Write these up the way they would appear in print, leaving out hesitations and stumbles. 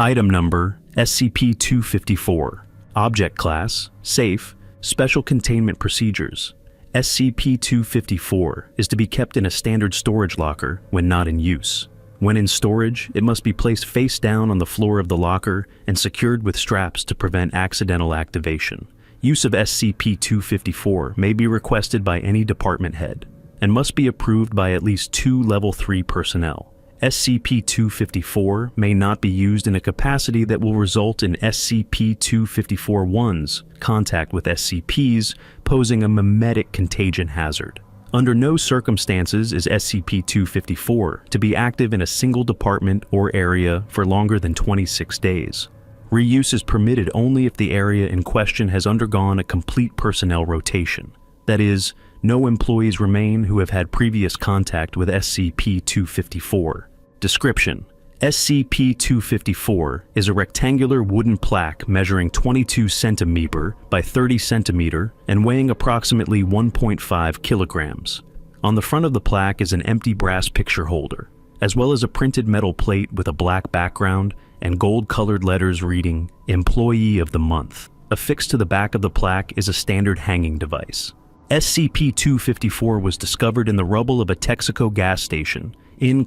Item Number SCP-254. Object Class Safe. Special Containment Procedures. SCP-254 is to be kept in a standard storage locker when not in use. When in storage, it must be placed face down on the floor of the locker and secured with straps to prevent accidental activation. Use of SCP-254 may be requested by any department head and must be approved by at least 2 Level 3 personnel. SCP-254 may not be used in a capacity that will result in SCP-254-1's contact with SCPs, posing a memetic contagion hazard. Under no circumstances is SCP-254 to be active in a single department or area for longer than 26 days. Reuse is permitted only if the area in question has undergone a complete personnel rotation. That is, no employees remain who have had previous contact with SCP-254. Description: SCP-254 is a rectangular wooden plaque measuring 22 cm by 30 cm and weighing approximately 1.5 kilograms. On the front of the plaque is an empty brass picture holder, as well as a printed metal plate with a black background and gold-colored letters reading Employee of the Month. Affixed to the back of the plaque is a standard hanging device. SCP-254 was discovered in the rubble of a Texaco gas station in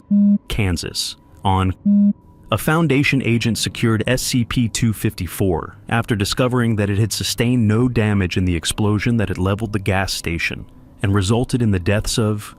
Kansas. A Foundation agent secured SCP-254 after discovering that it had sustained no damage in the explosion that had leveled the gas station and resulted in the deaths of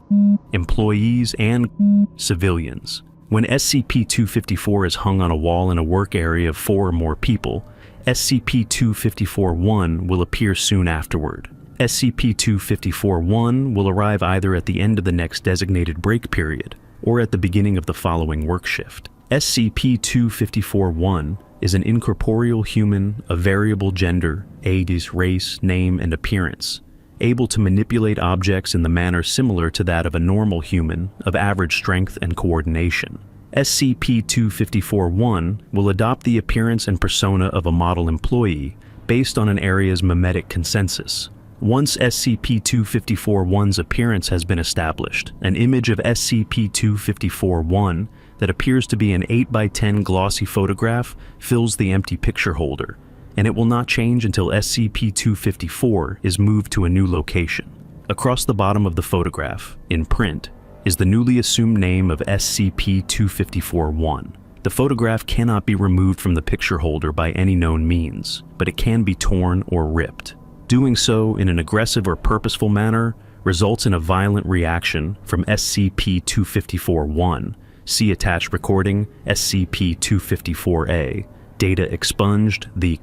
employees and civilians. When SCP-254 is hung on a wall in a work area of 4 or more people, SCP-254-1 will appear soon afterward. SCP-254-1 will arrive either at the end of the next designated break period or at the beginning of the following work shift. SCP-254-1 is an incorporeal human of variable gender, age, race, name, and appearance, able to manipulate objects in the manner similar to that of a normal human of average strength and coordination. SCP-254-1 will adopt the appearance and persona of a model employee based on an area's memetic consensus. Once SCP-254-1's appearance has been established, an image of SCP-254-1 that appears to be an 8x10 glossy photograph fills the empty picture holder, and it will not change until SCP-254 is moved to a new location. Across the bottom of the photograph, in print, is the newly assumed name of SCP-254-1. The photograph cannot be removed from the picture holder by any known means, but it can be torn or ripped. Doing so in an aggressive or purposeful manner results in a violent reaction from SCP-254-1. See attached recording SCP-254-A. Data expunged, the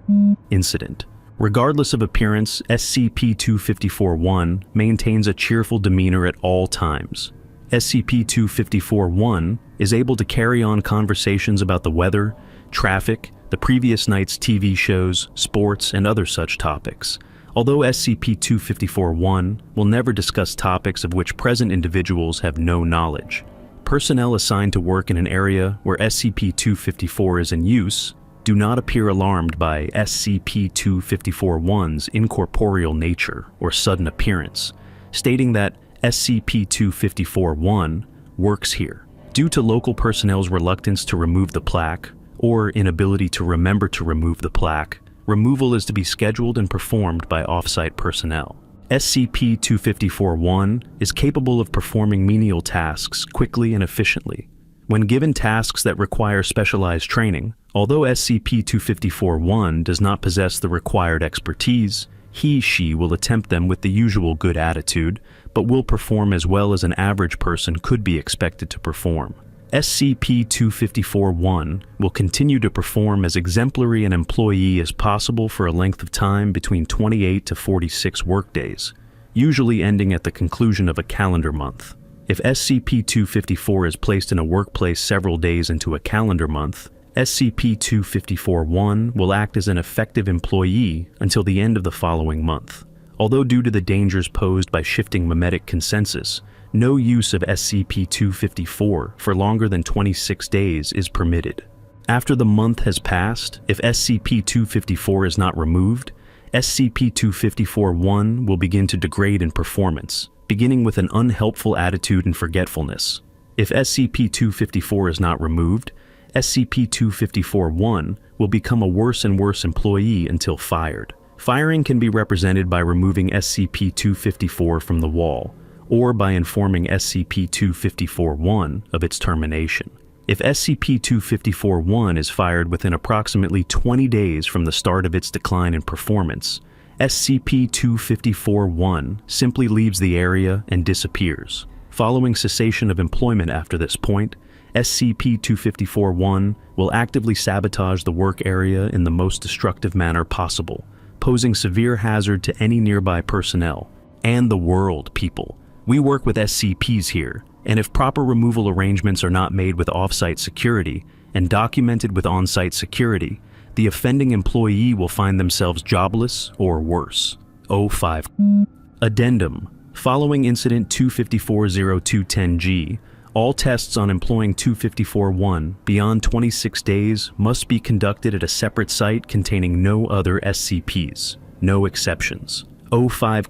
incident. Regardless of appearance, SCP-254-1 maintains a cheerful demeanor at all times. SCP-254-1 is able to carry on conversations about the weather, traffic, the previous night's TV shows, sports, and other such topics. Although SCP-254-1 will never discuss topics of which present individuals have no knowledge. Personnel assigned to work in an area where SCP-254 is in use do not appear alarmed by SCP-254-1's incorporeal nature or sudden appearance, stating that SCP-254-1 works here. Due to local personnel's reluctance to remove the plaque, or inability to remember to remove the plaque, removal is to be scheduled and performed by off-site personnel. SCP-254-1 is capable of performing menial tasks quickly and efficiently. When given tasks that require specialized training, although SCP-254-1 does not possess the required expertise, he/she will attempt them with the usual good attitude, but will perform as well as an average person could be expected to perform. SCP-254-1 will continue to perform as exemplary an employee as possible for a length of time between 28 to 46 workdays, usually ending at the conclusion of a calendar month. If SCP-254 is placed in a workplace several days into a calendar month, SCP-254-1 will act as an effective employee until the end of the following month. Although due to the dangers posed by shifting memetic consensus, no use of SCP-254 for longer than 26 days is permitted. After the month has passed, if SCP-254 is not removed, SCP-254-1 will begin to degrade in performance, beginning with an unhelpful attitude and forgetfulness. If SCP-254 is not removed, SCP-254-1 will become a worse and worse employee until fired. Firing can be represented by removing SCP-254 from the wall, or by informing SCP-254-1 of its termination. If SCP-254-1 is fired within approximately 20 days from the start of its decline in performance, SCP-254-1 simply leaves the area and disappears. Following cessation of employment after this point, SCP-254-1 will actively sabotage the work area in the most destructive manner possible, posing severe hazard to any nearby personnel and the world people. We work with SCPs here, and if proper removal arrangements are not made with off-site security and documented with on-site security, the offending employee will find themselves jobless or worse. 05. Addendum. Following Incident 254-0210-G, all tests on employing 254-1 beyond 26 days must be conducted at a separate site containing no other SCPs. No exceptions. 05.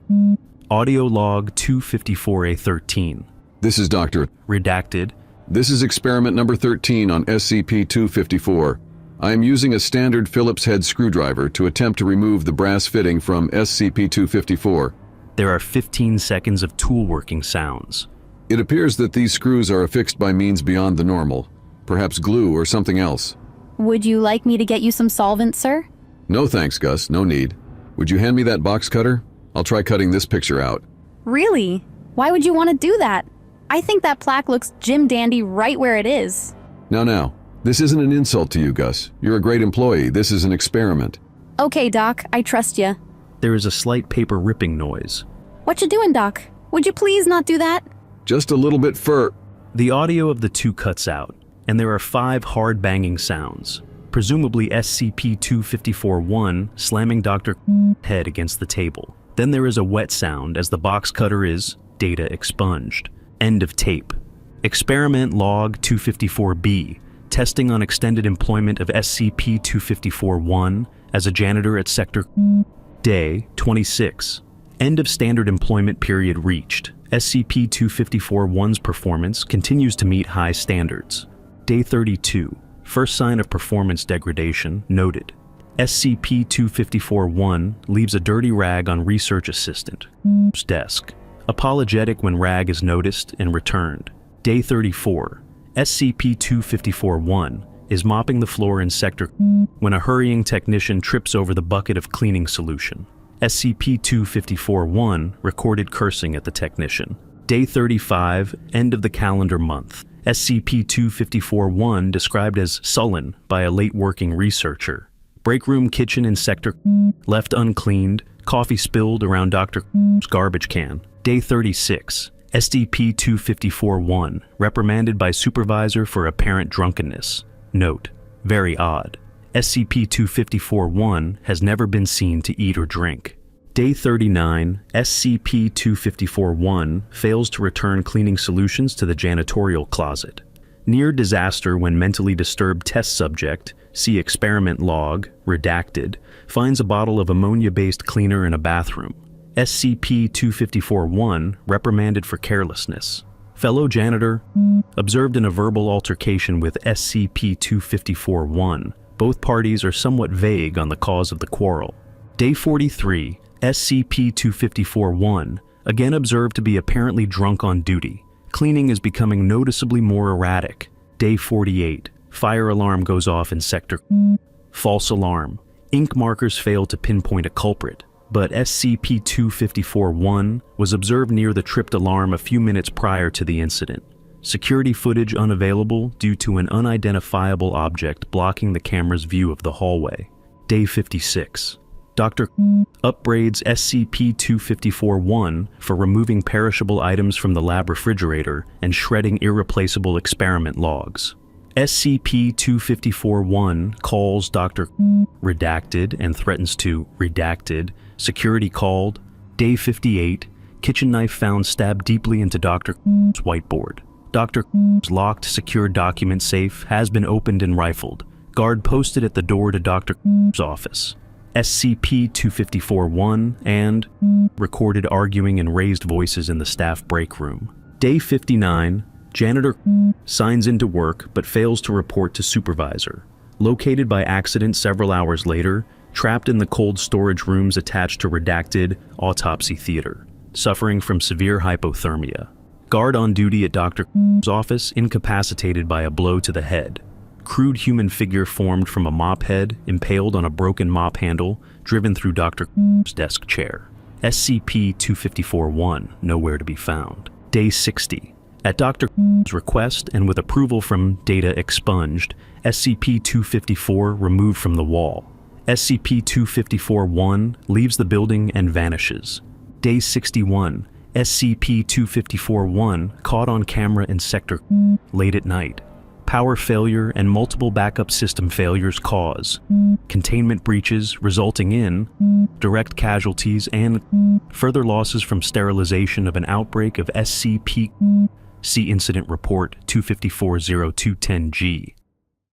Audio log 254A13. This is Dr. Redacted. This is experiment number 13 on SCP-254. I am using a standard Phillips head screwdriver to attempt to remove the brass fitting from SCP-254. There are 15 seconds of tool working sounds. It appears that these screws are affixed by means beyond the normal, perhaps glue or something else. Would you like me to get you some solvent, sir? No thanks, Gus, no need. Would you hand me that box cutter? I'll try cutting this picture out. Really? Why would you want to do that? I think that plaque looks Jim Dandy right where it is. Now, this isn't an insult to you, Gus. You're a great employee. This is an experiment. Okay, Doc, I trust you. There is a slight paper ripping noise. What you doing, Doc? Would you please not do that? Just a little bit fur. The audio of the two cuts out, and there are 5 hard banging sounds, presumably SCP-254-1 slamming Dr. head against the table. Then there is a wet sound as the box cutter is data expunged. End of tape. Experiment log 254-B. Testing on extended employment of SCP-254-1 as a janitor at Sector Day 26. End of standard employment period reached. SCP-254-1's performance continues to meet high standards. Day 32. First sign of performance degradation noted. SCP-254-1 leaves a dirty rag on research assistant's desk. Apologetic when rag is noticed and returned. Day 34. SCP-254-1 is mopping the floor in Sector when a hurrying technician trips over the bucket of cleaning solution. SCP-254-1 recorded cursing at the technician. Day 35, end of the calendar month. SCP-254-1 described as sullen by a late working researcher. Break room kitchen in Sector left uncleaned, coffee spilled around Dr. garbage can. Day 36. SCP-254-1 reprimanded by supervisor for apparent drunkenness. Note: very odd. SCP-254-1 has never been seen to eat or drink. Day 39, SCP-254-1 fails to return cleaning solutions to the janitorial closet. Near disaster when mentally disturbed test subject, see experiment log, redacted, finds a bottle of ammonia-based cleaner in a bathroom. SCP-254-1 reprimanded for carelessness. Fellow janitor observed in a verbal altercation with SCP-254-1. Both parties are somewhat vague on the cause of the quarrel. Day 43, SCP-254-1 again observed to be apparently drunk on duty. Cleaning is becoming noticeably more erratic. Day 48, fire alarm goes off in Sector. False alarm. Ink markers fail to pinpoint a culprit, but SCP-254-1 was observed near the tripped alarm a few minutes prior to the incident. Security footage unavailable due to an unidentifiable object blocking the camera's view of the hallway. Day 56. Dr. upbraids SCP-254-1 for removing perishable items from the lab refrigerator and shredding irreplaceable experiment logs. SCP-254-1 calls Dr. redacted and threatens to redacted. Security called. Day 58. Kitchen knife found stabbed deeply into Dr. whiteboard. Dr. locked secure document safe has been opened and rifled. Guard posted at the door to Dr. office. SCP-254-1 and recorded arguing in raised voices in the staff break room. Day 59. Janitor signs into work but fails to report to supervisor. Located by accident several hours later, trapped in the cold storage rooms attached to redacted autopsy theater, suffering from severe hypothermia. Guard on duty at Dr. office incapacitated by a blow to the head. Crude human figure formed from a mop head impaled on a broken mop handle driven through Dr. desk chair. SCP-254-1 nowhere to be found. Day 60. At Dr. request and with approval from data expunged, SCP-254 removed from the wall. SCP-254-1 leaves the building and vanishes. Day 61. SCP-254-1 caught on camera in Sector late at night. Power failure and multiple backup system failures cause containment breaches resulting in direct casualties and further losses from sterilization of an outbreak of SCP. See Incident Report 254-0210-G.